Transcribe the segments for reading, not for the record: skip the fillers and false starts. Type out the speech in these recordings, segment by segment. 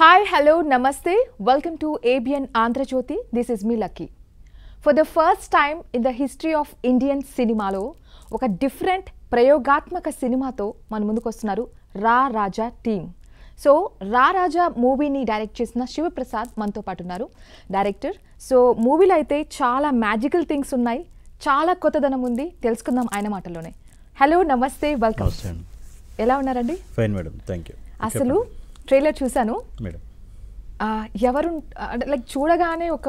Hi, hello, namaste. Welcome to ABN Andhra Jyoti. This is me, Lucky. For the first time in the history of Indian cinema lo oka different prayogatmaka cinema to మన ముందుకు వస్తున్నారు రా రాజా team. So రా రాజా మూవీని direct చేసిన శివప్రసాద్ మనతో పాటు ఉన్నారు డైరెక్టర్. సో మూవీలో అయితే చాలా మ్యాజికల్ థింగ్స్ ఉన్నాయి, చాలా కొత్తదనం ఉంది, తెలుసుకుందాం ఆయన మాటల్లోనే. హలో, నమస్తే, వెల్కమ్. ఎలా ఉన్నారండి? Fine madam, thank you. అసలు ట్రైలర్ చూశాను మేడం, ఎవరు లైక్ చూడగానే ఒక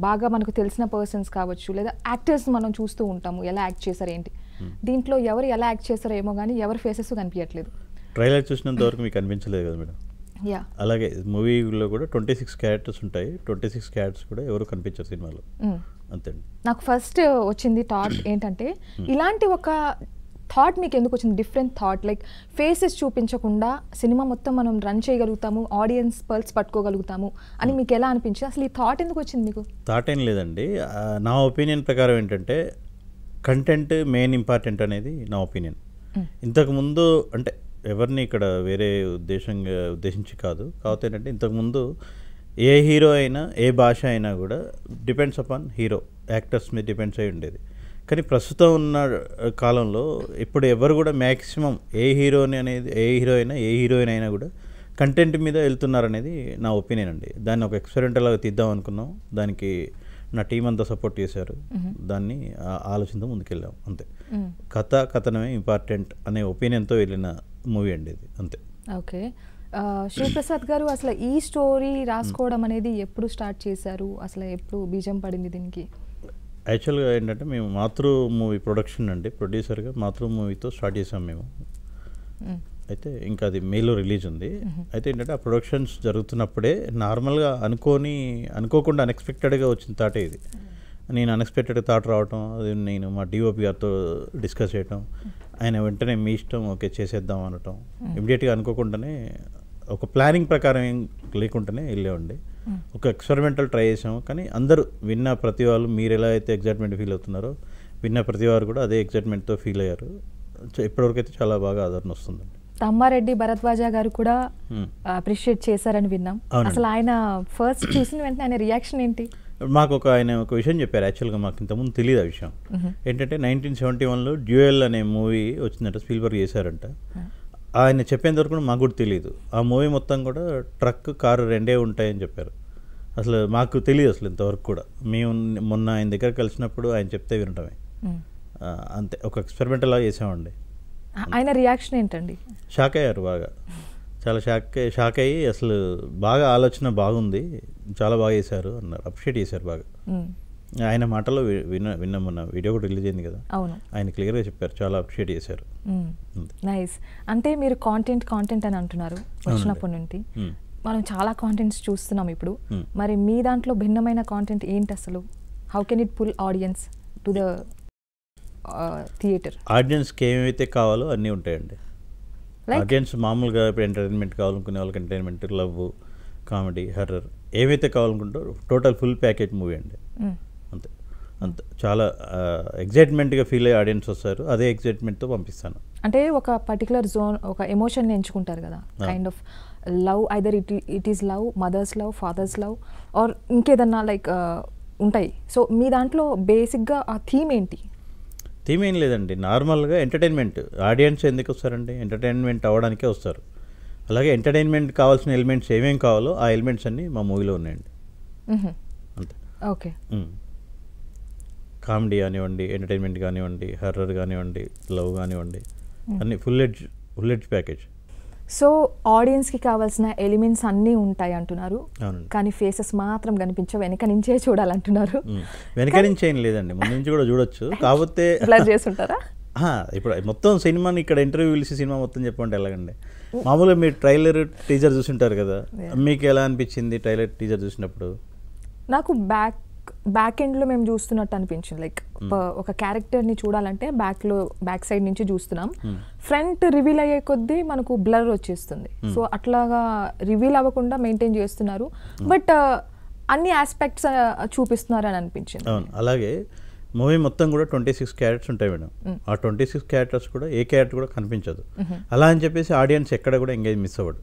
బాగా మనకు తెలిసిన పర్సన్స్ కావచ్చు లేదా యాక్టర్స్ మనం చూస్తూ ఉంటాము, ఎలా యాక్ట్ చేశారు ఏంటి. దీంట్లో ఎవరు ఎలా యాక్ట్ చేశారో ఏమో కానీ ఎవరి ఫేసెస్ కనిపించట్లేదు. ట్రైలర్ చూసినంత వరకు మీకు అనిపించలేదు కదా మేడం? యా, అలాగే మూవీలో కూడా 26 క్యారెక్టర్స్ ఉంటాయి. 26 క్యారెక్టర్స్ కూడా ఎవరు కనిపించారు సినిమాలో, అంతే. నాకు ఫస్ట్ వచ్చింది థాట్ ఏంటంటే ఇలాంటి ఒక థాట్ మీకు ఎందుకు వచ్చింది? డిఫరెంట్ థాట్, లైక్ ఫేసెస్ చూపించకుండా సినిమా మొత్తం మనం రన్ చేయగలుగుతాము, ఆడియన్స్ పల్స్ పట్టుకోగలుగుతాము అని మీకు ఎలా అనిపించింది? అసలు ఈ థాట్ ఎందుకు వచ్చింది మీకు? థాట్ ఏం లేదండి, నా ఒపీనియన్ ప్రకారం ఏంటంటే కంటెంట్ మెయిన్ ఇంపార్టెంట్ అనేది నా ఒపీనియన్. ఇంతకుముందు అంటే ఎవరిని ఇక్కడ వేరే ఉద్దేశించి కాదు, కాకపోతే ఏంటంటే ఇంతకుముందు ఏ హీరో అయినా ఏ భాష అయినా కూడా డిపెండ్స్ అపాన్ హీరో, యాక్టర్స్ మీద డిపెండ్స్ అయి ఉండేది. కానీ ప్రస్తుతం ఉన్న కాలంలో ఇప్పుడు ఎవరు కూడా మ్యాక్సిమం ఏ హీరోని అనేది ఏ హీరోయిన్ అయినా కూడా కంటెంట్ మీద వెళ్తున్నారనేది నా ఒపీనియన్ అండి. దాన్ని ఒక ఎక్స్పెరిమెంటల్ లాగా తీద్దాం అనుకున్నాం, దానికి నా టీం అంతా సపోర్ట్ చేశారు, దాన్ని ఆలోచనతో ముందుకెళ్ళాం, అంతే. కథనమే ఇంపార్టెంట్ అనే ఒపీనియన్తో వెళ్ళిన మూవీ అండి ఇది, అంతే. ఓకే, శివప్రసాద్ గారు అసలు ఈ స్టోరీ రాసుకోవడం అనేది ఎప్పుడు స్టార్ట్ చేశారు? అసలు ఎప్పుడు బీజం పడింది దీనికి? యాక్చువల్గా ఏంటంటే మేము మాతృ మూవీ ప్రొడక్షన్ అండి, ప్రొడ్యూసర్గా మాతృ మూవీతో స్టార్ట్ చేసాం మేము. అయితే ఇంకా అది మేలో రిలీజ్ ఉంది. అయితే ఏంటంటే ఆ ప్రొడక్షన్స్ జరుగుతున్నప్పుడే నార్మల్గా అనుకోకుండా అన్ఎక్స్పెక్టెడ్గా వచ్చిన థాటే ఇది. నేను అన్ఎక్స్పెక్టెడ్గా థాట్ రావటం, అది నేను మా డిఓపి గారితో డిస్కస్ చేయటం, ఆయన వెంటనే మీ ఇష్టం ఓకే చేసేద్దాం అనటం, ఇమీడియట్గా అనుకోకుండానే ఒక ప్లానింగ్ ప్రకారం ఏం లేకుండానే వెళ్ళేవండి. ఒక ఎక్స్పెరిమెంటల్ ట్రై చేసాము, కానీ అందరూ విన్న ప్రతి వాళ్ళు మీరు ఎలా అయితే ఎగ్జైట్మెంట్ ఫీల్ అవుతున్నారో విన్న ప్రతి వారు కూడా అదే ఎగ్జైట్మెంట్తో ఫీల్ అయ్యారు. ఇప్పటివరకు అయితే చాలా బాగా ఆదరణ వస్తుందండి. తమ్మారెడ్డి భరద్వాజ గారు కూడా అప్రిషియేట్ చేశారని విన్నాం. అసలు ఆయన ఫస్ట్ చూసిన వెంటనే ఆయన రియాక్షన్ ఏంటి? మాకు ఆయన ఒక విషయం చెప్పారు. యాక్చువల్గా మాకు ఇంతకుముందు తెలియదు ఆ విషయం. ఏంటంటే 1971లో డ్యూయల్ అనే మూవీ వచ్చిందంట, స్పీల్బర్గ్ చేశారంట. ఆయన చెప్పేంత వరకు మాకు కూడా తెలియదు. ఆ మూవీ మొత్తం కూడా ట్రక్ కారు రెండే ఉంటాయని చెప్పారు. అసలు మాకు తెలియదు అసలు ఇంతవరకు కూడా. మేము మొన్న ఆయన దగ్గర కలిసినప్పుడు ఆయన చెప్తే వినటమే, అంతే. ఒక ఎక్స్పెరిమెంటల్ లాగా చేసామండి. ఆయన రియాక్షన్ ఏంటండి? షాక్ అయ్యారు, బాగా చాలా షాక్ అయ్యి అసలు బాగా ఆలోచన బాగుంది, చాలా బాగా చేశారు అన్నారు, అప్రిషియేట్ చేశారు బాగా. ఆయన మాటలో విన్నామన్న వీడియో కూడా రిలీజ్ అయింది కదా, ఆయన క్లియర్గా చెప్పారు, చాలా అప్రిషియేట్ చేశారు. నైస్. అంటే మీరు కాంటెంట్ అని అంటున్నారు వచ్చినప్పటి నుండి, మనం చాలా కాంటెంట్స్ చూస్తున్నాం ఇప్పుడు. మరి మీ దాంట్లో భిన్నమైన కాంటెంట్ ఏంటి అసలు? How can it pull audience to the theatre? ఆడియన్స్కి ఏమైతే కావాలో అన్నీ ఉంటాయండి. ఆడియన్స్ మామూలుగా ఇప్పుడు ఎంటర్టైన్మెంట్ కావాలనుకునే వాళ్ళకి ఎంటర్టైన్మెంట్, లవ్, కామెడీ, హర్రర్ ఏవైతే కావాలనుకుంటారో టోటల్ ఫుల్ ప్యాకేజ్ మూవీ అండి, అంతే. చాలా ఎగ్జైట్మెంట్గా ఫీల్ అయ్యే ఆడియన్స్ వస్తారు, అదే ఎగ్జైట్మెంట్తో పంపిస్తాను. అంటే ఒక పర్టికులర్ జోన్, ఒక ఎమోషన్ని ఎంచుకుంటారు కదా, kind of love, either it is love, mothers love, fathers love, or ఇంకేదన్నా లైక్ ఉంటాయి. సో మీ దాంట్లో బేసిక్గా ఆ థీమ్ ఏంటి? థీమ్ ఏం లేదండి, నార్మల్గా ఎంటర్టైన్మెంట్. ఆడియన్స్ ఎందుకు వస్తారండి? ఎంటర్టైన్మెంట్ అవ్వడానికే వస్తారు. అలాగే ఎంటర్టైన్మెంట్ కావాల్సిన ఎలిమెంట్స్ ఏమేమి కావాలో ఆ ఎలిమెంట్స్ అన్నీ మా మూవీలో ఉన్నాయండి, అంతే. ఓకే, కామెడీ కానివ్వండి, ఎంటర్టైన్మెంట్ కానివ్వండి, హర్రర్ కానివ్వండి, లవ్ కానివ్వండి, అన్నీ ఫుల్ ఎడ్జ్ ప్యాకేజ్. సో ఆడియన్స్కి కావాల్సిన ఎలిమెంట్స్ అన్నీ ఉంటాయి అంటున్నారు, కానీ ఫేసెస్ మాత్రం కనిపించవు, వెనక నుంచే చూడాలంటున్నారు. వెనక నుంచి ఏం లేదండి, ముందు నుంచి కూడా చూడొచ్చు, కాకపోతే బ్లర్ చేస్తుంటారా? ఇప్పుడు మొత్తం సినిమాని ఇక్కడ ఇంటర్వ్యూ పిలిచి సినిమా మొత్తం చెప్పండి ఎలాగండి? మామూలుగా మీరు ట్రైలర్, టీజర్ చూసింటారు కదా, మీకు ఎలా అనిపించింది ట్రైలర్, టీజర్ చూసినప్పుడు? నాకు బ్యాక్ ఎండ్లో మేము చూస్తున్నట్టు అనిపించింది. లైక్ ఒక క్యారెక్టర్ని చూడాలంటే బ్యాక్ సైడ్ నుంచి చూస్తున్నాం, ఫ్రంట్ రివీల్ అయ్యే కొద్దీ మనకు బ్లర్ వచ్చేస్తుంది. సో అట్లాగా రివీల్ అవ్వకుండా మెయింటైన్ చేస్తున్నారు, బట్ అన్ని ఆస్పెక్ట్స్ చూపిస్తున్నారు అని అనిపించింది. అవును, అలాగే మూవీ మొత్తం కూడా 26 క్యారెక్టర్స్ ఉంటాయి మేడం. ఆ 26 క్యారెక్టర్స్ కూడా ఏ క్యారెక్టర్ కూడా కనిపించదు. అలా అని చెప్పేసి ఆడియన్స్ ఎక్కడ కూడా ఎంగేజ్ మిస్ అవ్వడు.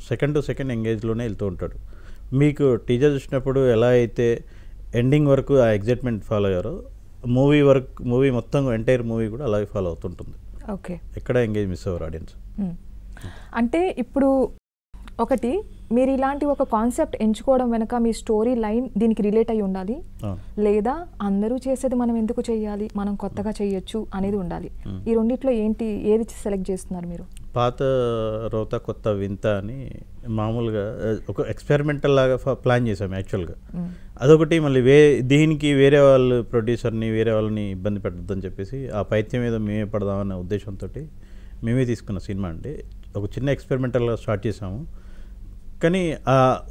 సెకండ్ టు సెకండ్ ఎంగేజ్లోనే వెళ్తూ ఉంటాడు. మీకు టీజర్ చూసినప్పుడు ఎలా అయితే ఎండింగ్ వరకు ఆ ఎగ్జైట్మెంట్ ఫాలో అయ్యారో మూవీ మొత్తం ఎంటైర్ మూవీ కూడా అలాగే ఫాలో అవుతుంటుంది. ఓకే, ఎక్కడ ఎంగేజ్ మిస్ అవ్వరు ఆడియన్స్. అంటే ఇప్పుడు ఒకటి మీరు ఇలాంటి ఒక కాన్సెప్ట్ ఎంచుకోవడం వెనక మీ స్టోరీ లైన్ దీనికి రిలేట్ అయి ఉండాలి, లేదా అందరూ చేసేది మనం ఎందుకు చేయాలి, మనం కొత్తగా చేయొచ్చు అనేది ఉండాలి. ఈ రెండిట్లో ఏది సెలెక్ట్ చేస్తున్నారు మీరు? పాత రోత కొత్త వింత అని మామూలుగా ఒక ఎక్స్పెరిమెంటల్ లాగా ప్లాన్ చేసాం యాక్చువల్గా. అదొకటి మళ్ళీ దీనికి వేరే వాళ్ళు ప్రొడ్యూసర్ని వేరే వాళ్ళని ఇబ్బంది పెట్టద్దని చెప్పేసి ఆ పైత్యం మీద మేమే పడదామన్న ఉద్దేశంతో మేమే తీసుకున్న సినిమా అండి. ఒక చిన్న ఎక్స్పెరిమెంటల్గా స్టార్ట్ చేసాము. కానీ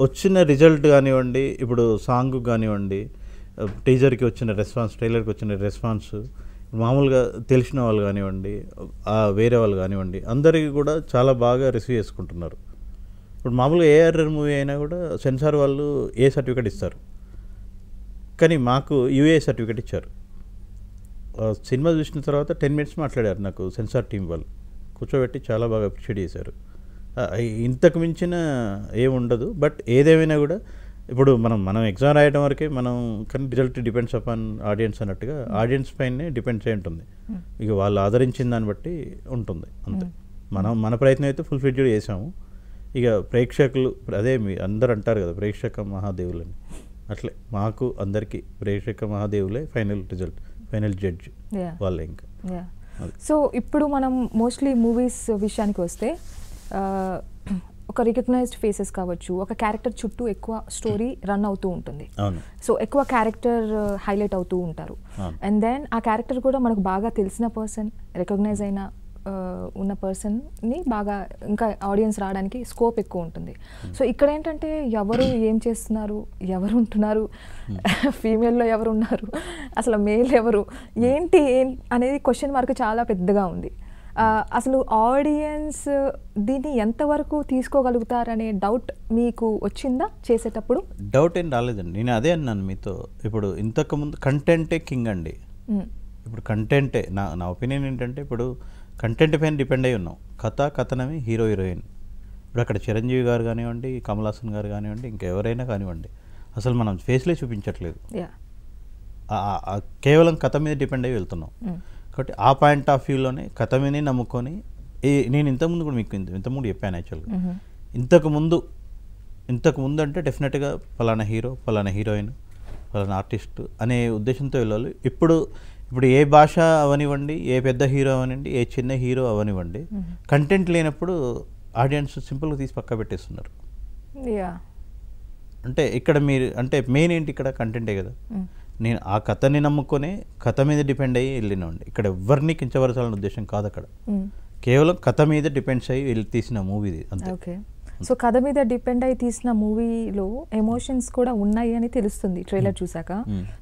వచ్చిన రిజల్ట్ కానివ్వండి, ఇప్పుడు సాంగ్ కానివ్వండి, టీజర్కి వచ్చిన రెస్పాన్స్, ట్రైలర్కి వచ్చిన రెస్పాన్స్, మామూలుగా తెలిసిన వాళ్ళు కానివ్వండి, వేరే వాళ్ళు కానివ్వండి, అందరికీ కూడా చాలా బాగా రిసీవ్ చేసుకుంటున్నారు. ఇప్పుడు మామూలుగా ఏఆర్ఆర్ మూవీ అయినా కూడా సెన్సార్ వాళ్ళు ఏ సర్టిఫికేట్ ఇస్తారు, కానీ మాకు యూఏ సర్టిఫికేట్ ఇచ్చారు. సినిమా చూసిన తర్వాత 10 minutes మాట్లాడారు నాకు సెన్సార్ టీం వాళ్ళు, కూర్చోబెట్టి చాలా బాగా అప్రిషియేట్ చేశారు. ఇంతకు మించిన ఏముండదు. బట్ ఏదేమైనా కూడా ఇప్పుడు మనం ఎగ్జామ్ రాయడం వరకే మనం, కానీ రిజల్ట్ డిపెండ్స్ అపాన్ ఆడియన్స్ అన్నట్టుగా ఆడియన్స్ పైనే డిపెండ్స్ అయి ఉంటుంది. ఇక వాళ్ళు ఆదరించిన దాన్ని బట్టి ఉంటుంది అంతే. మన ప్రయత్నం అయితే ఫుల్ ఫ్లెడ్జ్డ్ చేసాము. ఇక ప్రేక్షకులు అదే మీ అందరు అంటారు కదా ప్రేక్షక మహాదేవులని, అట్లే మాకు అందరికీ ప్రేక్షక మహాదేవులే ఫైనల్ రిజల్ట్, ఫైనల్ జడ్జ్ వాళ్ళే. ఇంకా సో ఇప్పుడు మనం మోస్ట్లీ మూవీస్ విషయానికి వస్తే ఒక రికగ్నైజ్డ్ ఫేసెస్ కావచ్చు, ఒక క్యారెక్టర్ చుట్టూ ఎక్కువ స్టోరీ రన్ అవుతూ ఉంటుంది. సో ఎక్కువ క్యారెక్టర్ హైలైట్ అవుతూ ఉంటారు. అండ్ దెన్ ఆ క్యారెక్టర్ కూడా మనకు బాగా తెలిసిన పర్సన్, రికగ్నైజ్ అయిన ఉన్న పర్సన్ని బాగా ఇంకా ఆడియన్స్ రావడానికి స్కోప్ ఎక్కువ ఉంటుంది. సో ఇక్కడ ఏంటంటే ఎవరు ఏం చేస్తున్నారు, ఎవరు ఉంటున్నారు, ఫీమేల్లో ఎవరు ఉన్నారు, అసలు మేల్ ఎవరు, ఏంటి అనేది క్వశ్చన్ మార్క్ చాలా పెద్దగా ఉంది. అసలు ఆడియన్స్ దీన్ని ఎంతవరకు తీసుకోగలుగుతారనే డౌట్ మీకు వచ్చిందా చేసేటప్పుడు? డౌట్ ఏం రాలేదండి, నేను అదే అన్నాను మీతో. ఇప్పుడు ఇంతకుముందు కంటెంటే కింగ్ అండి. ఇప్పుడు కంటెంటే నా ఒపీనియన్ ఏంటంటే, ఇప్పుడు కంటెంట్ పైన డిపెండ్ అయి ఉన్నాం. కథనమే హీరో హీరోయిన్. ఇప్పుడు అక్కడ చిరంజీవి గారు కానివ్వండి, కమల్ హాసన్ గారు కానివ్వండి, ఇంకెవరైనా కానివ్వండి, అసలు మనం ఫేస్లే చూపించట్లేదు. కేవలం కథ మీద డిపెండ్ అయ్యి వెళ్తున్నాం. కాబట్టి ఆ పాయింట్ ఆఫ్ వ్యూలోనే కథ మీదనే నమ్ముకొని, నేను ఇంతకుముందు కూడా మీకు ఇంతకుముందు చెప్పాను యాక్చువల్గా. ఇంతకుముందు అంటే డెఫినెట్గా పలానా హీరో, పలానా హీరోయిన్, పలానా ఆర్టిస్ట్ అనే ఉద్దేశంతో వెళ్ళాలి. ఇప్పుడు ఏ భాష అవనివ్వండి, ఏ పెద్ద హీరో అవనివ్వండి, ఏ చిన్న హీరో అవనివ్వండి, కంటెంట్ లేనప్పుడు ఆడియన్స్ సింపుల్గా తీసి పక్క పెట్టేస్తున్నారు. అంటే ఇక్కడ మీరు అంటే మెయిన్ ఏంటి, ఇక్కడ కంటెంటే కదా. నేను ఆ కథని నమ్ముకొని కథ మీద డిపెండ్ అయ్యి వెళ్ళినండి. ఇక్కడ ఎవరిని కించపరచాలనే ఉద్దేశం కాదు. అక్కడ కేవలం కథ మీద డిపెండ్స్ అయ్యి తీసిన మూవీది అంతే. ఓకే, సో కథ మీద డిపెండ్ అయ్యి తీసిన మూవీలో ఎమోషన్స్ కూడా ఉన్నాయి అని తెలుస్తుంది ట్రైలర్ చూసాక.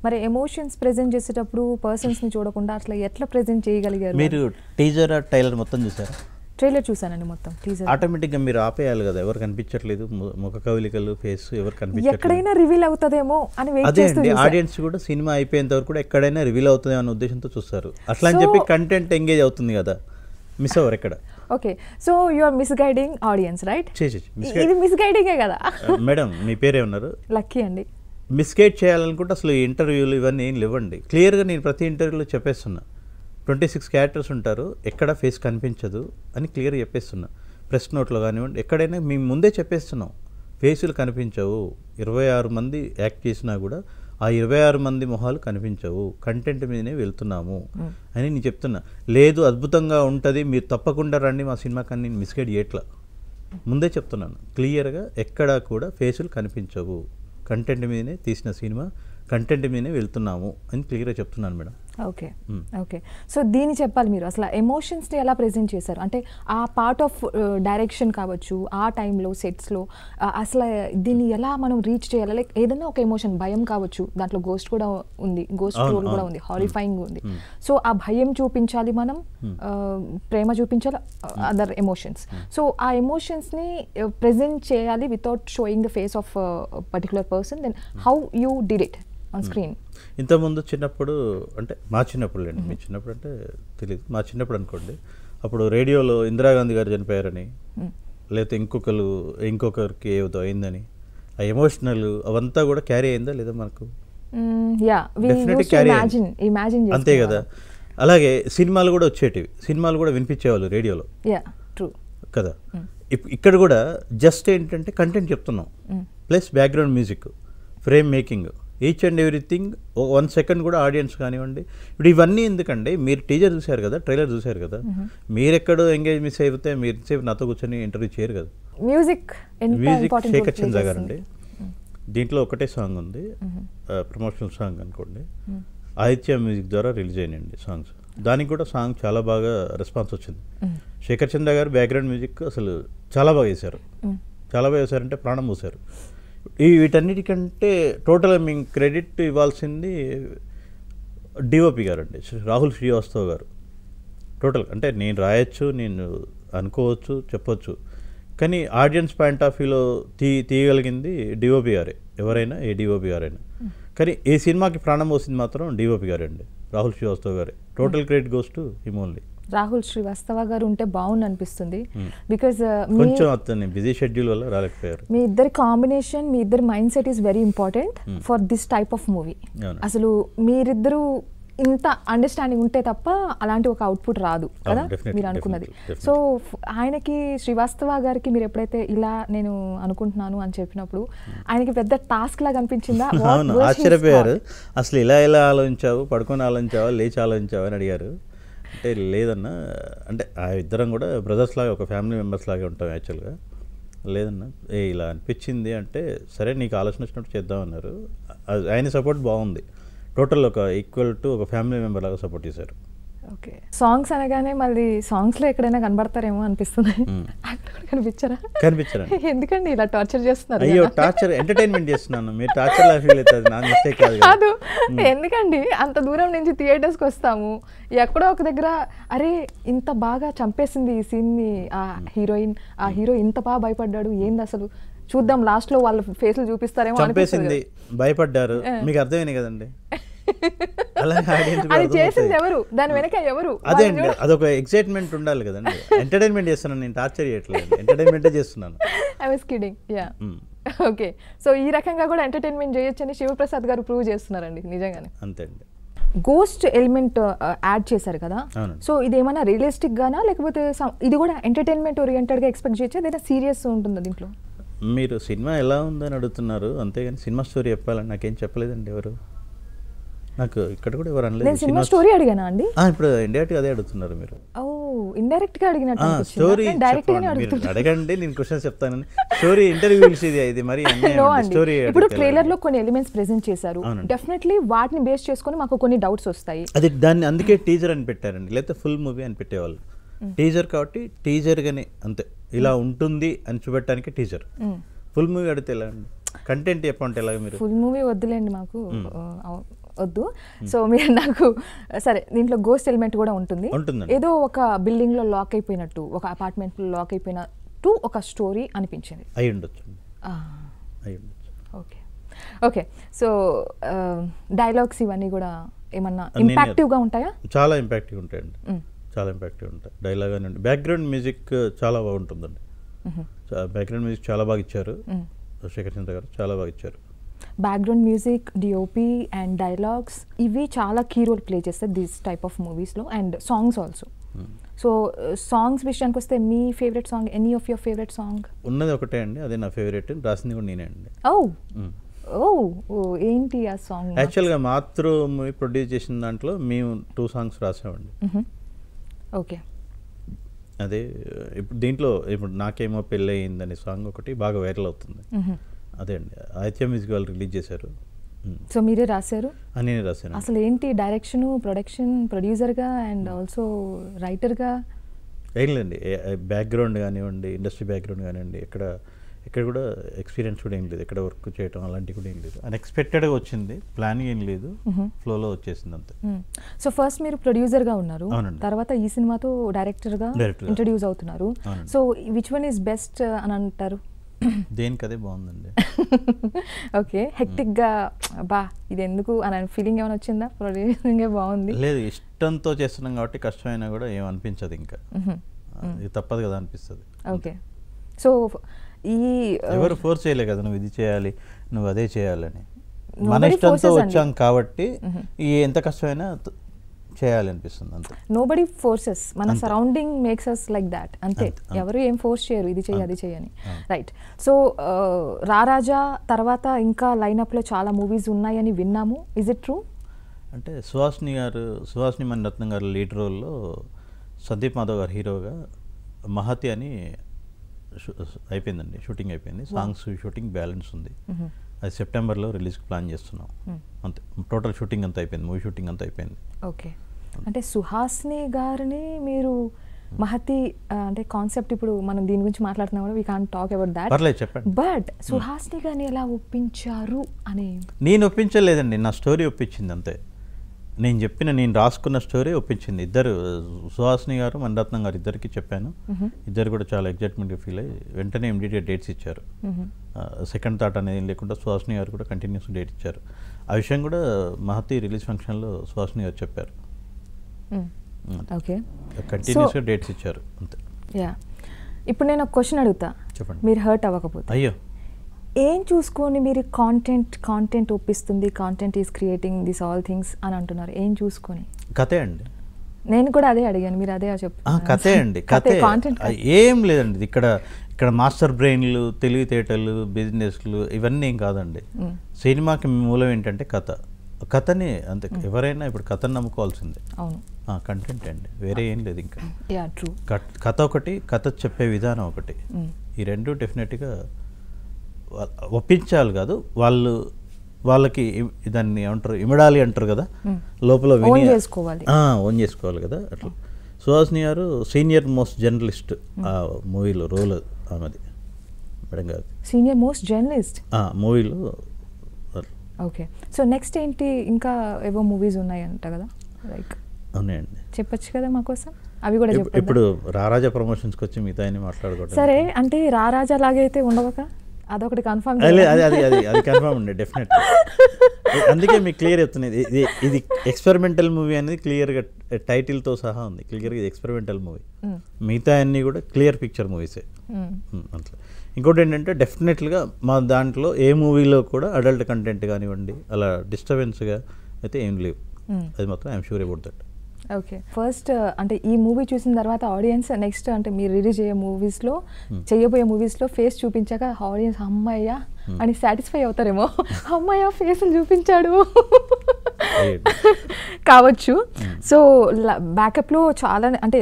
మరి ఎమోషన్స్ ప్రెజెంట్ చేసేటప్పుడు పర్సన్స్ ని చూడకుండా అట్లా ఎట్లా ప్రెజెంట్ చేయగలిగారు? మీరు టీజర్ ట్రైలర్ మొత్తం చూసారా? ట్రైలర్ చూసానండి మొత్తం. టీజర్ ఆటోమేటిక్గా మీరు ఆపేయాలి కదా, ఎవరు కనిపించట్లేదు, ముఖ కవలికలు, ఫేస్ ఎవరు కనిపించట్లేదు, ఎక్కడైనా రివీల్ అవుతుందేమో అని వెయిట్ చేస్తూ ఆడియన్స్ కూడా సినిమా అయిపోయేంత వరకు కూడా ఎక్కడైనా రివీల్ అవుతుంది అనే ఉద్దేశంతో చూస్తారు. అట్లా అని చెప్పి కంటెంట్ ఎంగేజ్ అవుతుంది కదా, మిస్ అవ్వరు ఎక్కడ. Okay, so you are misguiding audience, right? ఇది మిస్గైడింగే కదా. మేడం మీ పేరేమన్నారు? లక్కీ అండి. మిస్గైడ్ చేయాలనుకుంటే అసలు ఇంటర్వ్యూలు ఇవన్నీ ఏం లేవండి. క్లియర్గా నేను ప్రతి ఇంటర్వ్యూలో చెప్పేస్తున్నా, 26 క్యారెక్టర్స్ ఉంటారు, ఎక్కడ ఫేస్ కనిపించదు అని క్లియర్గా చెప్పేస్తున్నా. ప్రెస్ నోట్లో కానివ్వండి ఎక్కడైనా మేము ముందే చెప్పేస్తున్నాం, ఫేసులు కనిపించవు. 26 మంది యాక్ట్ చేసినా కూడా ఆ 26 మంది మొహాలు కనిపించవు, కంటెంట్ మీదనే వెళ్తున్నాము అని నేను చెప్తున్నా. లేదు అద్భుతంగా ఉంటుంది, మీరు తప్పకుండా రండి మా సినిమా, కానీ నేను మిస్గైడ్ చేయట్లా, ముందే చెప్తున్నాను క్లియర్గా. ఎక్కడా కూడా ఫేసులు కనిపించవు, కంటెంట్ మీదనే తీసిన సినిమా, కంటెంట్ మీదనే వెళ్తున్నాము అని క్లియర్గా చెప్తున్నాను మేడం. ఓకే ఓకే, సో దీన్ని చెప్పాలి మీరు అసలు ఎమోషన్స్ని ఎలా ప్రెజెంట్ చేశారు అంటే ఆ పార్ట్ ఆఫ్ డైరెక్షన్ కావచ్చు, ఆ టైంలో సెట్స్లో అసలు దీన్ని ఎలా మనం రీచ్ చేయాలి? లైక్ ఏదైనా ఒక ఎమోషన్, భయం కావచ్చు, దాంట్లో గోస్ట్ కూడా ఉంది, గోస్ట్ రోల్ కూడా ఉంది, హారిఫైయింగ్ ఉంది. సో ఆ భయం చూపించాలి మనం, ప్రేమ చూపించాలి, అదర్ ఎమోషన్స్. సో ఆ ఎమోషన్స్ని ప్రెజెంట్ చేయాలి without showing the face of particular person. Then how you did it on screen? ఇంతకుముందు చిన్నప్పుడు అంటే మా చిన్నప్పుడు లేండి, మీ చిన్నప్పుడు అంటే తెలియదు, మా చిన్నప్పుడు అనుకోండి, అప్పుడు రేడియోలో ఇందిరాగాంధీ గారు చనిపోయారని, లేకపోతే ఇంకొకరికి ఏదో అయిందని ఆ ఎమోషనల్ అవంతా కూడా క్యారీ అయిందా లేదా మనకు? Definitely carry అయింది. ఇమాజిన్ అంతే కదా. అలాగే సినిమాలు కూడా వచ్చేటివి, సినిమాలు కూడా వినిపించేవాళ్ళు రేడియోలో ట్రూ కదా. ఇక్కడ కూడా జస్ట్ ఏంటంటే కంటెంట్ చెప్తున్నాం, plus background music, frame making, each and everything 1 second కూడా ఆడియన్స్ కానివ్వండి. ఇప్పుడు ఇవన్నీ ఎందుకండి, మీరు టీజర్ చూశారు కదా, ట్రైలర్ చూశారు కదా, మీరెక్కడో ఎంగేజ్ మిస్ అయిపోతే మీరు సేపు నాతో కూర్చొని ఇంటర్వ్యూ చేయరు కదా. మ్యూజిక్ శేఖర్ చంద్ర గారు అండి, దీంట్లో ఒకటే సాంగ్ ఉంది, ప్రమోషనల్ సాంగ్ అనుకోండి, ఆదిత్య మ్యూజిక్ ద్వారా రిలీజ్ అయినాయండి సాంగ్స్. దానికి కూడా సాంగ్ చాలా బాగా రెస్పాన్స్ వచ్చింది. శేఖర్ చంద్ర గారు బ్యాక్గ్రౌండ్ మ్యూజిక్ అసలు చాలా బాగా వేశారు, చాలా బాగా వేశారంటే ప్రాణం పోసారు. వీటన్నిటికంటే టోటల్ మేము క్రెడిట్ ఇవ్వాల్సింది డిఓపి గారు అండి, రాహుల్ శ్రీవాస్తవ్ గారు. టోటల్ అంటే నేను రాయొచ్చు, నేను అనుకోవచ్చు, చెప్పొచ్చు, కానీ ఆడియన్స్ పాయింట్ ఆఫ్ వ్యూలో తీయగలిగింది డిఓపి గారే, ఎవరైనా ఏ డిఓపి గారైనా. కానీ ఈ సినిమాకి ప్రాణం పోసింది మాత్రం డిఓపి గారే అండి, రాహుల్ శ్రీవాస్తవ్ గారే. Total credit goes to him only. Rahul Srivastava గారు ఉంటే బాగుంది అనిపిస్తుంది, బికాజ్ కొంచెం అతన్ని బిజీ షెడ్యూల్ వల్ల రాలేకపోయారు. మీ ఇద్దరి కాంబినేషన్, మీ ఇద్దరి mind set is very important for this type of movie. అసలు మీరిద్దరూ ఇంత అండర్స్టాండింగ్ ఉంటే తప్ప అలాంటి ఒక అవుట్పుట్ రాదు కదా మీరు అనుకున్నది. సో ఆయనకి, శ్రీవాస్తవ గారికి మీరు ఎప్పుడైతే ఇలా నేను అనుకుంటున్నాను అని చెప్పినప్పుడు ఆయనకి పెద్ద టాస్క్ లాగా అనిపించిందా? ఆశ్చర్యపోయారు, అసలు ఇలా ఆలోచించావు, పడుకొని ఆలోచించావా, లేచి ఆలోచించావా అని అడిగారు. అంటే లేదన్నా, అంటే ఆ ఇద్దరం కూడా బ్రదర్స్ లాగా, ఒక ఫ్యామిలీ మెంబర్స్ లాగా ఉంటాం యాక్చువల్గా. లేదన్నా ఇలా అనిపించింది అంటే, సరే నీకు ఆలోచన వచ్చినట్టు చేద్దామన్నారు. ఆయన సపోర్ట్ బాగుంది, టోటల్ ఒక ఈక్వల్ టు ఒక ఫ్యామిలీ మెంబర్ లాగా సపోర్ట్ చేశారు. ఓకే, సాంగ్స్ అనగానే మళ్ళీ సాంగ్స్లో ఎక్కడైనా కనబడతారేమో అనిపిస్తుంది. కనిపించారా? కనిపించారండి. ఎందుకండి ఇలా టార్చర్ చేస్తున్నారు? అయ్యో, టార్చర్ ఎంటర్టైన్మెంట్ చేస్తున్నాను, మీరు టార్చర్ లా ఫీల్ అవుతుంది, నా మిస్టేక్ కాదు. ఎందుకండి అంత దూరం నుంచి థియేటర్స్కి వస్తాము, ఎక్కడో ఒక దగ్గర అరే ఇంత బాగా చంపేసింది ఈ సీన్ని ఆ హీరోయిన్, ఆ హీరో ఇంత బాగా భయపడ్డాడు, ఏంది అసలు చూద్దాం లాస్ట్ లో వాళ్ళ ఫేస్లు చూపిస్తారేమో, చంపేసింది, భయపడ్డారు, మీకు అర్థమైంది కదండి. అది చేసింది ఎవరు, దాని వెనక ఎవరు? అదే అండి, అదొక ఎక్సైట్మెంట్ ఉండాలి కదండి. ఎంటర్టైన్మెంట్ చేస్తున్నాను, నేను టార్చర్ చేయట్లేదు, ఎంటర్టైన్మెంటే చేస్తున్నాను. I was kidding. Yeah, okay. So ఈ రకంగా కూడా ఎంటర్టైన్మెంట్ చేయొచ్చని శివప్రసాద్ గారు ప్రూవ్ చేస్తున్నారండి నిజంగానే. అంతే అండి. గోస్ట్ ఎలిమెంట్ యాడ్ చేశారు కదా, సో ఇది ఏమైనా రియలిస్టిక్ గానా లేకపోతే ఇది కూడా ఎంటర్టైన్మెంట్ ఓరియంటెడ్ గా ఎక్స్పెక్ట్ చేయొచ్చా, ఏదైనా సీరియస్ ఉంటుందా దీంట్లో? మీరు సినిమా ఎలా ఉందని అడుగుతున్నారు, అంతేగాని సినిమా స్టోరీ చెప్పాలని నాకేం చెప్పలేదండి ఎవరు, నాకు ఇక్కడ కూడా ఎవరు అనలేదు. సినిమా స్టోరీ అడిగానా అండి? ఇప్పుడు ఇండైరెక్ట్ గా అదే అడుగుతున్నారు మీరు. ఓ, ఇండైరెక్ట్ గా అడిగినట్టు స్టోరీ అడగండి, నేను క్వశ్చన్ చెప్తాను. స్టోరీ ఇంటర్వ్యూ ఇది మరి స్టోరీ. ఇప్పుడు ట్రైలర్ లో కొన్ని ఎలిమెంట్స్ ప్రెజెంట్ చేశారు, డెఫినెట్లీ వాటిని బేస్ చేసుకొని మాకు కొన్ని డౌట్స్ వస్తాయి. అది దాన్ని అందుకే టీజర్ అని పెట్టారండి, లేకపోతే ఫుల్ మూవీ అని పెట్టేవాళ్ళు. టీజర్ కాబట్టి టీజర్ గానే అంతే, ఇలా ఉంటుంది అని చూపెట్టడానికి టీజర్. ఫుల్ మూవీ అడిగితే ఎలా అండి, కంటెంట్ చెప్పంటే ఎలా? మీరు ఫుల్ మూవీ వద్దులేండి, మాకు వద్దు. సో మీరు నాకు సరే, దీంట్లో గోస్ట్ ఎలిమెంట్ కూడా ఉంటుంది, ఏదో ఒక బిల్డింగ్ లో లాక్ అయిపోయినట్టు, ఒక అపార్ట్మెంట్ లో లాక్ అయిపోయినట్టు ఒక స్టోరీ అనిపించింది. అయి ఉండొచ్చు. Okay okay. సో డైలాగ్స్ ఇవన్నీ కూడా ఏమన్నా ఇంపాక్టివ్ గా ఉంటాయా? చాలా ఇంపాక్టివ్ ఉంటాయండి, చాలా ఇంపాక్టివ్ ఉంటాయి. డైలాగ్ అని బ్యాక్గ్రౌండ్ మ్యూజిక్ చాలా బాగుంటుందండి. బ్యాక్గ్రౌండ్ మ్యూజిక్ చాలా బాగా ఇచ్చారు శేఖర్ చంద్ర గారు, చాలా బాగా ఇచ్చారు. Background music, DOP and dialogues ఇవి చాలా కీ రోల్ ప్లే చేస్తాయి దిస్ టైప్ ఆఫ్ మూవీస్లో, and songs also. So songs విషయానికి వస్తే మీ favourite song, any of your favourite song? ఉన్నది ఒకటే అండి, అదే నా ఫేవరెట్, రాసింది కూడా నేనే అండి. ఏంటి ఆ సాంగ్? యాక్చువల్గా మాతృ మూవీ ప్రొడ్యూస్ చేసిన దాంట్లో మేము 2 సాంగ్స్ రాసామండి. ఓకే. అదే ఇప్పుడు దీంట్లో ఇప్పుడు నాకేమో పెళ్ళి అయిందని సాంగ్ ఒకటి బాగా వైరల్ అవుతుంది. అదే అండి, ఆదిత్య మ్యూజిక్ వాళ్ళు రిలీజ్ చేశారు. సో మీరే రాశారు? నేనే రాశాను. అసలు ఏంటి డైరెక్షన్, ప్రొడక్షన్, ప్రొడ్యూసర్గా అండ్ ఆల్సో రైటర్గా? ఏం లేదండి, బ్యాక్గ్రౌండ్ కానివ్వండి, ఇండస్ట్రీ బ్యాక్గ్రౌండ్ కానివ్వండి, ఇక్కడ కూడా ఎక్స్పీరియన్స్ కూడా ఏం లేదు, ఎక్కడ వర్క్ చేయడం అలాంటివి కూడా ఏం లేదు. అన్ఎక్స్పెక్టెడ్గా వచ్చింది, ప్లానింగ్ ఏం లేదు, ఫ్లోలో వచ్చేసింది అంతే. సో ఫస్ట్ మీరు ప్రొడ్యూసర్గా ఉన్నారు, తర్వాత ఈ సినిమాతో డైరెక్టర్గా ఇంట్రడ్యూస్ అవుతున్నారు. So which one is best అని అంటారు? దేనికదే బాగుందండి. ఓకే, హెక్టిక్గా బా ఇది ఎందుకు అని ఫీలింగ్ ఏమైనా వచ్చిందా? ప్రొడ్యూసింగే బాగుంది. లేదు, ఇష్టంతో చేస్తున్నాం కాబట్టి కష్టమైనా కూడా ఏం అనిపించదు, ఇంకా ఇది తప్పదు కదా అనిపిస్తుంది. ఓకే. సో ఈ ఎవరు ఫోర్స్ చేయలే కదా నువ్వు ఇది చేయాలి నువ్వు అదే చేయాలని, మన Nobody ఇష్టంతో forces అండి. వచ్చాం కాబట్టి ఈ ఎంత కష్టమైనా చేయాలనిపిస్తుంది అంతే. నోబడీ ఫోర్సెస్, మన surrounding makes us like that అంతే. ఎవరు ఏం ఫోర్స్ చేయరు ఇది చెయ్యి అది చెయ్యని. రైట్. సో రారాజా తర్వాత ఇంకా లైనప్లో చాలా మూవీస్ ఉన్నాయని విన్నాము. Is it true? అంటే సుహాసిని మణిరత్నం గారు లీడ్ రోల్లో, సందీప్ మాధవ్ గారు హీరోగా మహతి అని అయిపోయిందండి, షూటింగ్ అయిపోయింది. సాంగ్స్ షూటింగ్ బ్యాలెన్స్ ఉంది. అది సెప్టెంబర్లో రిలీజ్కి ప్లాన్ చేస్తున్నాం అంతే. టోటల్ షూటింగ్ అంతా అయిపోయింది, మూవీ షూటింగ్ అంతా అయిపోయింది. ఓకే. అంటే సుహాసిని గారిని మీరు మహతి అంటే కాన్సెప్ట్ ఇప్పుడు మనం దీని గురించి మాట్లాడుతున్నాం కూడా, we can't talk about that. పర్లేదు చెప్పండి. బట్ సుహాసిని గారిని ఎలా ఒప్పించారు అని? నేను ఒప్పించలేదండి, నా స్టోరీ ఒప్పించింది అంతే. నేను రాసుకున్న స్టోరీ ఒప్పించింది. ఇద్దరు, సుహాసిని గారు మణిరత్నం గారు ఇద్దరికి చెప్పాను. ఇద్దరు కూడా చాలా ఎగ్జైట్మెంట్గా ఫీల్ అయ్యి వెంటనే ఇమీడియట్ డేట్స్ ఇచ్చారు. సెకండ్ థాట్ అనేది లేకుండా సుహాసిని గారు కూడా కంటిన్యూస్ డేట్ ఇచ్చారు. ఆ విషయం కూడా మహతి రిలీజ్ ఫంక్షన్లో సుహాసిని గారు చెప్పారు. ఓకే, కంటిన్యూస్గా డేట్స్ ఇచ్చారు అంతే. యా, ఇప్పుడు నేను ఒక క్వశ్చన్ అడుగుతా, చెప్పండి. మీరు హర్ట్ అవ్వకపోతే. అయ్యో, ఏం చూసుకొని మీరు కాంటెంట్ ఒప్పిస్తుంది, content is creating this all things అని అంటున్నారు? ఏం చూసుకొని? కథే అండి. నేను కూడా అదే అడిగాను, మీరు అదే చెప్పారు. కథే అండి, కథే. ఏం లేదండి ఇక్కడ మాస్టర్ బ్రెయిన్లు, తెలివితేటలు, బిజినెస్లు ఇవన్నీ ఏం కాదండి. సినిమాకి మూలం ఏంటంటే కథని అంతే. ఎవరైనా ఇప్పుడు కథను నమ్ముకోవాల్సిందే. అవును, కంటెంట్ అండి, వేరే ఏం లేదు. ఇంకా యా ట్రూ. కథ ఒకటి, కథ చెప్పే విధానం ఒకటి, ఈ రెండు డెఫినెట్గా ఒప్పించాలి కాదు, వాళ్ళకి దాన్ని ఏమంటారు, ఇమడాలి అంటారు కదా, లోపల ఓన్ చేసుకోవాలి కదా అట్లా. సుహాసిని గారు సీనియర్ మోస్ట్ జర్నలిస్ట్ ఆ మూవీలో రోల్ ఆమెది, మేడం గారు సీనియర్ మోస్ట్ జర్నలిస్ట్ మూవీలో. ఓకే, సో నెక్స్ట్ ఏంటి? ఇంకా ఏవో మూవీస్ ఉన్నాయంట కదా, లైక్ అవునండి, చెప్పచ్చు కదా మా కోసం, అవి కూడా చెప్పండి. ఇప్పుడు రారాజా ప్రమోషన్స్కి వచ్చి మిగతా మాట్లాడుకోవడం. సరే, అంటే రారాజా లాగైతే ఉండవక, అదొకటి కన్ఫర్మ్. అది కన్ఫర్మ్ ఉండే డెఫినెట్. అందుకే మీకు క్లియర్ చెప్తున్నది, ఇది ఎక్స్పెరిమెంటల్ మూవీ అనేది క్లియర్గా టైటిల్తో సహా ఉంది. క్లియర్గా ఇది ఎక్స్పెరిమెంటల్ మూవీ, మిగతా అన్నీ కూడా క్లియర్ పిక్చర్ మూవీసే అట్లా. ఇంకోటి ఏంటంటే డెఫినెట్గా మా దాంట్లో ఏ మూవీలో కూడా అడల్ట్ కంటెంట్ కానివ్వండి అలా డిస్టర్బెన్స్గా అయితే ఏం లేవు. అది మాత్రం I'm sure about that. Okay, first అంటే ఈ మూవీ చూసిన తర్వాత ఆడియన్స్ నెక్స్ట్ అంటే మీరు రిలీజ్ చేయబోయే మూవీస్లో ఫేస్ చూపించాక ఆడియన్స్ అమ్మాయ్య అని సాటిస్ఫై అవుతారేమో. అమ్మాయ్య ఫేస్లు చూపించాడు కావచ్చు. సో బ్యాకప్లో చాలా అంటే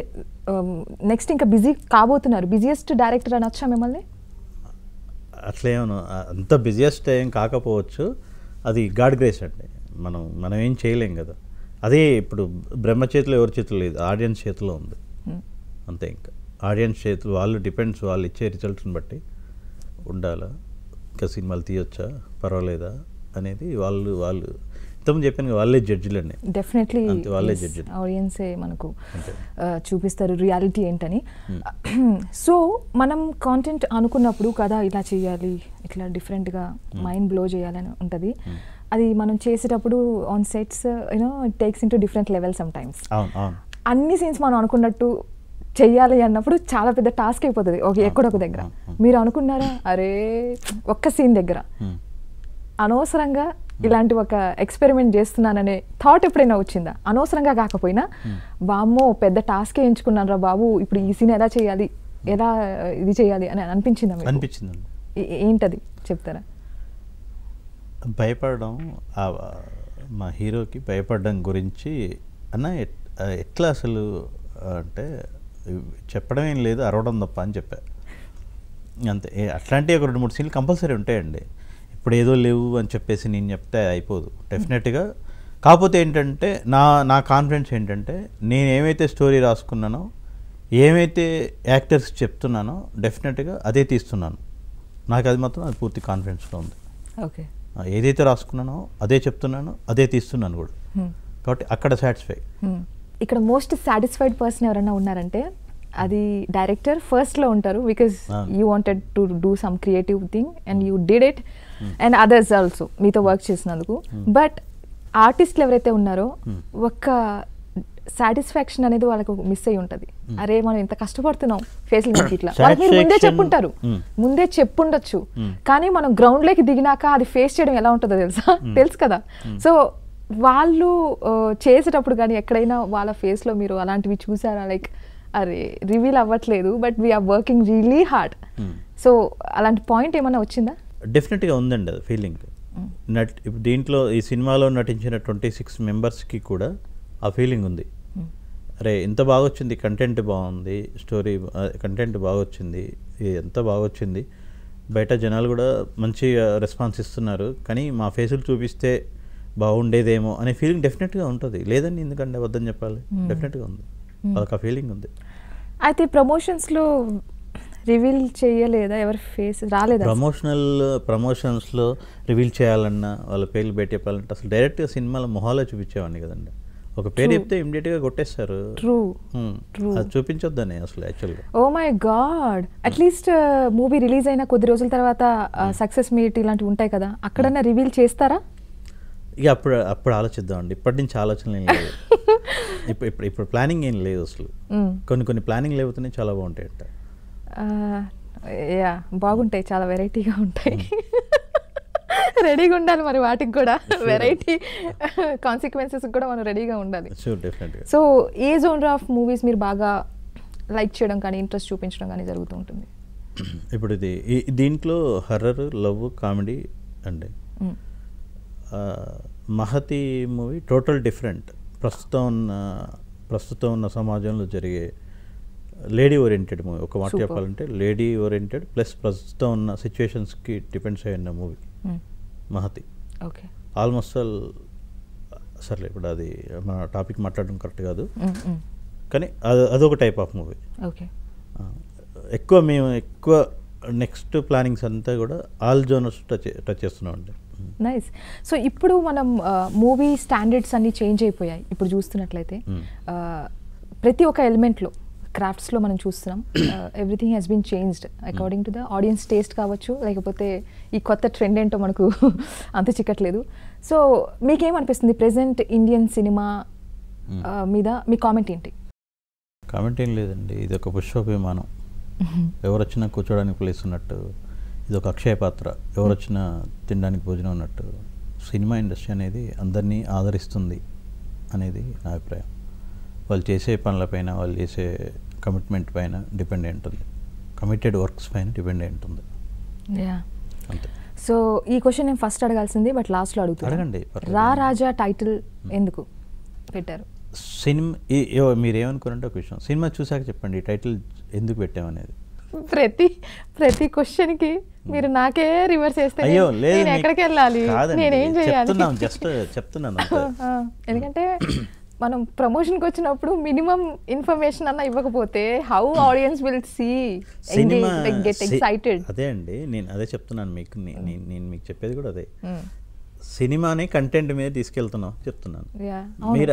నెక్స్ట్ ఇంకా బిజీ కాబోతున్నారు. బిజియెస్ట్ డైరెక్టర్ అని వచ్చా మిమ్మల్ని? అట్లేమో అంత బిజియెస్ట్ ఏం కాకపోవచ్చు, అది గాడ్ గ్రేస్ అండి. మనం ఏం చేయలేం కదా. అదే ఇప్పుడు బ్రహ్మ చేతిలో ఎవరి చేతిలో లేదు, ఆడియన్స్ చేతిలో ఉంది అంతే. ఇంకా ఆడియన్స్ చేతులు, వాళ్ళు ఇచ్చే రిజల్ట్స్ని బట్టి ఉండాలా, ఇంకా సినిమాలు తీయొచ్చా పర్వాలేదా అనేది వాళ్ళు ఇంతకుముందు చెప్పాను, వాళ్ళే జడ్జిలండి. డెఫినెట్లీ వాళ్ళే జడ్జిలు, ఆడియన్సే మనకు చూపిస్తారు రియాలిటీ ఏంటని. సో మనం కాంటెంట్ అనుకున్నప్పుడు కదా ఇలా చేయాలి, ఇట్లా డిఫరెంట్గా మైండ్ బ్లో చేయాలని ఉంటుంది. అది మనం చేసేటప్పుడు on sets it takes in to different level some times. అన్ని సీన్స్ మనం అనుకున్నట్టు చెయ్యాలి అన్నప్పుడు చాలా పెద్ద టాస్క్ అయిపోతుంది. ఓకే, ఎక్కడొక దగ్గర మీరు అనుకున్నారా, అరే ఒక్క సీన్ దగ్గర అనవసరంగా ఇలాంటి ఒక ఎక్స్పెరిమెంట్ చేస్తున్నాననే థాట్ ఎప్పుడైనా వచ్చిందా? అనవసరంగా కాకపోయినా, వామ్మో పెద్ద టాస్కే ఎంచుకున్నాను రా బాబు, ఇప్పుడు ఈ సీన్ ఎలా చేయాలి, ఎలా ఇది చేయాలి అని అనిపించింది? ఏంటది చెప్తారా? భయపడడం, మా హీరోకి భయపడడం గురించి అన్న ఎట్లా అసలు అంటే చెప్పడం ఏం లేదు, అరవడం తప్ప అని చెప్పా అంతే. అట్లాంటివి ఒక 2-3 సీన్లు కంపల్సరీ ఉంటాయండి. ఇప్పుడు ఏదో లేవు అని చెప్పేసి నేను చెప్తే అయిపోదు డెఫినెట్గా. కాకపోతే ఏంటంటే నా కాన్ఫిడెన్స్ ఏంటంటే, నేను ఏమైతే స్టోరీ రాసుకున్నానో, ఏమైతే యాక్టర్స్ చెప్తున్నానో డెఫినెట్గా అదే తీస్తున్నాను. నాకు అది మాత్రం అది పూర్తి కాన్ఫిడెన్స్లో ఉంది. ఓకే, ఏదైతే రాసుకున్నానో అదే చెప్తున్నాను, అదే తీస్తున్నాను కూడా. కాబట్టి అక్కడ సాటిస్ఫై. ఇక్కడ మోస్ట్ సాటిస్ఫైడ్ పర్సన్ ఎవరైనా ఉన్నారంటే అది డైరెక్టర్ ఫస్ట్లో ఉంటారు, because you wanted to do some creative thing and you did it, and others also మీతో వర్క్ చేసినందుకు. బట్ ఆర్టిస్టులు ఎవరైతే ఉన్నారో ఒక్క సాటిస్ఫాక్షన్ అనేది వాళ్ళకు మిస్ అయ్యి ఉంటుంది. అరే మనం ఇంత కష్టపడుతున్నాం ఫేస్ల మీద ఇట్లా వాళ్ళకి మీరు ముందే చెప్పుంటారు, ముందే చెప్పుండొచ్చు. కానీ మనం గ్రౌండ్లోకి దిగినాక అది ఫేస్ చేయడం ఎలా ఉంటుందో తెలుసు కదా. సో వాళ్ళు చేసేటప్పుడు కానీ ఎక్కడైనా వాళ్ళ ఫేస్లో మీరు అలాంటివి చూసారా, లైక్ అరే రివీల్ అవ్వట్లేదు but we are working really hard, so అలాంటి పాయింట్ ఏమైనా వచ్చిందా? డెఫినెట్గా ఉందండి అది ఫీలింగ్. ఇప్పుడు దీంట్లో ఈ సినిమాలో నటించిన 26 మెంబర్స్కి కూడా ఆ ఫీలింగ్ ఉంది. అరే ఇంత బాగా వచ్చింది, కంటెంట్ బాగుంది, స్టోరీ కంటెంట్ బాగా వచ్చింది, ఎంత బాగా వచ్చింది, బయట జనాలు కూడా మంచి రెస్పాన్స్ ఇస్తున్నారు, కానీ మా ఫేసులు చూపిస్తే బాగుండేదేమో అనే ఫీలింగ్ డెఫినెట్గా ఉంటుంది. లేదండి ఎందుకంటే అబద్ధం చెప్పాలి, డెఫినెట్గా ఉంది, వాళ్ళకి ఆ ఫీలింగ్ ఉంది. అయితే ప్రమోషన్స్లో రివీల్ చేయలేదా, ఎవరి ఫేస్ రాలేదా? ప్రమోషన్స్లో రివీల్ చేయాలన్నా వాళ్ళ పేర్లు బయట చెప్పాలంటే అసలు డైరెక్ట్గా సినిమాల మొహాలో చూపించేవాడిని కదండి. ఒక పేరు చెప్తే ఇమ్మీడియట్గా కొట్టేస్తారు. అది చూపించొద్దని అసలు యాక్చువల్గా. Oh my god, at least movie release అయిన కొద్ది రోజుల తర్వాత సక్సెస్ మీట్ ఇలాంటివి ఉంటాయి కదా, అక్కడన్నా రివీల్ చేస్తారా? ఇక అప్పుడు ఆలోచిద్దామండి. ఇప్పటి నుంచి ఆలోచన ఏం లేదు. ఇప్పుడు ప్లానింగ్ ఏం లేదు అసలు. కొన్ని ప్లానింగ్ లేకపోతేనే చాలా బాగుంటాయి అంట. యా బాగుంటాయి, చాలా వెరైటీగా ఉంటాయి. రెడీగా ఉండాలి మరి వాటికి కూడా, వెరైటీ కాన్సిక్వెన్సెస్ కూడా మనం రెడీగా ఉండాలి. So A genre of movies మీరు బాగా లైక్ చేయడం కానీ ఇంట్రెస్ట్ చూపించడం కానీ జరుగుతూ ఉంటుంది? ఇప్పుడు దీంట్లో హర్రర్, లవ్, కామెడీ అండి. Mahati movie total different. ప్రస్తుతం ఉన్న సమాజంలో జరిగే లేడీ ఓరియంటెడ్ మూవీ. ఒక మాట చెప్పాలంటే లేడీ ఓరియంటెడ్ ప్లస్ ప్రస్తుతం ఉన్న సిచ్యువేషన్స్కి డిపెండ్స్ అయిన movie Mahati. Okay, almost all సర్లే ఇప్పుడు అది మన టాపిక్ మాట్లాడడం కరెక్ట్ కాదు, కానీ అదొక టైప్ ఆఫ్ మూవీ. ఓకే, మేము ఎక్కువ నెక్స్ట్ ప్లానింగ్స్ అంతా కూడా ఆల్ జోనర్స్ టచ్ చేస్తున్నాం అండి. నైస్. సో ఇప్పుడు మనం మూవీ స్టాండర్డ్స్ అన్నీ చేంజ్ అయిపోయాయి. ఇప్పుడు చూస్తున్నట్లయితే ప్రతి ఒక్క ఎలిమెంట్లో క్రాఫ్ట్స్లో మనం చూస్తున్నాం, everything has been changed according to the audience taste కావచ్చు, లేకపోతే ఈ కొత్త ట్రెండ్ ఏంటో మనకు అంత చిక్కట్లేదు. సో మీకేమనిపిస్తుంది ప్రెసెంట్ ఇండియన్ సినిమా మీద మీ కామెంట్ ఏంటి? కామెంట్ ఏం లేదండి, ఇది ఒక పుష్ప విమానం, ఎవరు వచ్చినా కూర్చోడానికి ప్లేస్ ఉన్నట్టు, ఇది ఒక అక్షయ పాత్ర, ఎవరు వచ్చినా తినడానికి భోజనం ఉన్నట్టు. సినిమా ఇండస్ట్రీ అనేది అందరినీ ఆదరిస్తుంది అనేది నా అభిప్రాయం. వాళ్ళు చేసే పనులపైన, వాళ్ళు చేసే కమిట్మెంట్ పైన డిపెండ్ అయి ఉంటుంది, కమిటెడ్ వర్క్స్ పైన డిపెండ్ అయి ఉంటుంది. అంతే. సో ఈ క్వశ్చన్ నేను ఫస్ట్ అడగాల్సింది బట్ లాస్ట్లో అడుగుతాను. అడగండి. రా రాజా టైటిల్ ఎందుకు పెట్టారు? సినిమా మీరేమనుకోరంటే ఒక విషయం, సినిమా చూసాక చెప్పండి ఈ టైటిల్ ఎందుకు పెట్టామనేది. ప్రతి క్వశ్చన్కి మీరు నాకే రివర్స్ చేస్తే అయ్యో లేదు, నేను ఎక్కడికి వెళ్ళాలి, నేనేం చేయాలి? జస్ట్ చెప్తున్నాను. ఎందుకంటే మనం ప్రమోషన్కి వచ్చినప్పుడు మినిమం ఇన్ఫర్మేషన్ అన్న ఇవ్వకపోతే how audience will see get excited. అదే అండి, నేను అదే చెప్తున్నాను మీకు. నేను మీకు చెప్పేది కూడా అదే. సినిమాని కంటెంట్ మీద తీసుకెళ్తున్నాం చెప్తున్నాను. మీరు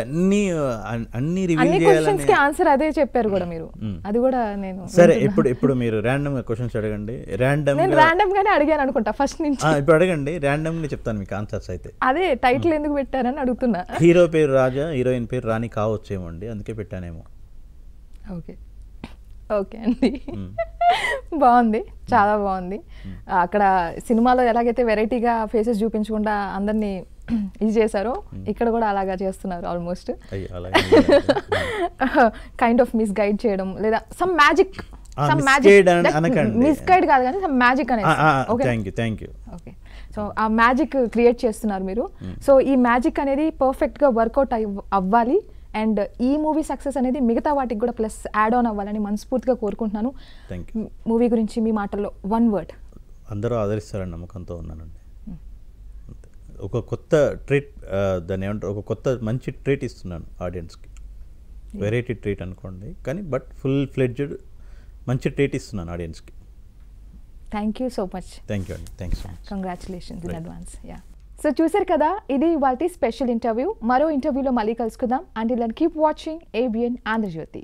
అన్ని రివీల్ చేయాలని ఆన్సర్ అదే చెప్పారు కూడా మీరు. అది కూడా నేను సరే ఇప్పుడు మీరు ర్యాండమ్ గా క్వశ్చన్స్ అడగండి. ర్యాండమ్ గానే అడిగాను అనుకుంటా ఫస్ట్ నుంచి. ఇప్పుడు అడగండి, ర్యాండమ్ గా చెప్తాను మీకు ఆన్సర్స్. అయితే అదే టైటిల్ ఎందుకు పెట్టారని అడుగుతున్నా. హీరో పేరు రాజా, హీరోయిన్ పేరు రాణి కావచ్చేమో అండి, అందుకే పెట్టానేమో. ఓకే అండి, బాగుంది, చాలా బాగుంది. అక్కడ సినిమాలో ఎలాగైతే వెరైటీగా ఫేసెస్ చూపించకుండా అందరినీ ఇది చేశారో ఇక్కడ కూడా అలాగా చేస్తున్నారు almost. Kind of miss guide చేయడం లేదా సమ్ మ్యాజిక్ మిస్ గైడ్ కాదు కానీ సమ్ మ్యాజిక్ అనేది. ఓకే, సో ఆ మ్యాజిక్ క్రియేట్ చేస్తున్నారు మీరు. సో ఈ మ్యాజిక్ అనేది పర్ఫెక్ట్గా వర్కౌట్ అవ్వాలి అండ్ ఈ మూవీ సక్సెస్ అనేది మిగతా వాటికి కూడా ప్లస్ యాడ్ ఆన్ అవ్వాలని మనస్ఫూర్తిగా కోరుకుంటున్నాను. మూవీ గురించి మీ మాటల్లో వన్ వర్డ్. అందరూ ఆదరిస్తారని నమ్మకంతో ఉన్నానండి. ఒక కొత్త ట్రీట్, దాన్ని ఏమంటారు, ఒక కొత్త మంచి ట్రీట్ ఇస్తున్నాను ఆడియన్స్కి. వెరైటీ ట్రీట్ అనుకోండి కానీ బట్ ఫుల్ ఫ్లెడ్జ్డ్ మంచి ట్రీట్ ఇస్తున్నాను ఆడియన్స్కి. Thank you so much. Thank you అండి, thanks so much. Congratulations in advance. So చూసారు కదా, ఇది వాటి స్పెషల్ ఇంటర్వ్యూ. మరో ఇంటర్వ్యూలో మళ్ళీ కలుసుకుందాం. Until then keep watching ABN Andhra Jyothi.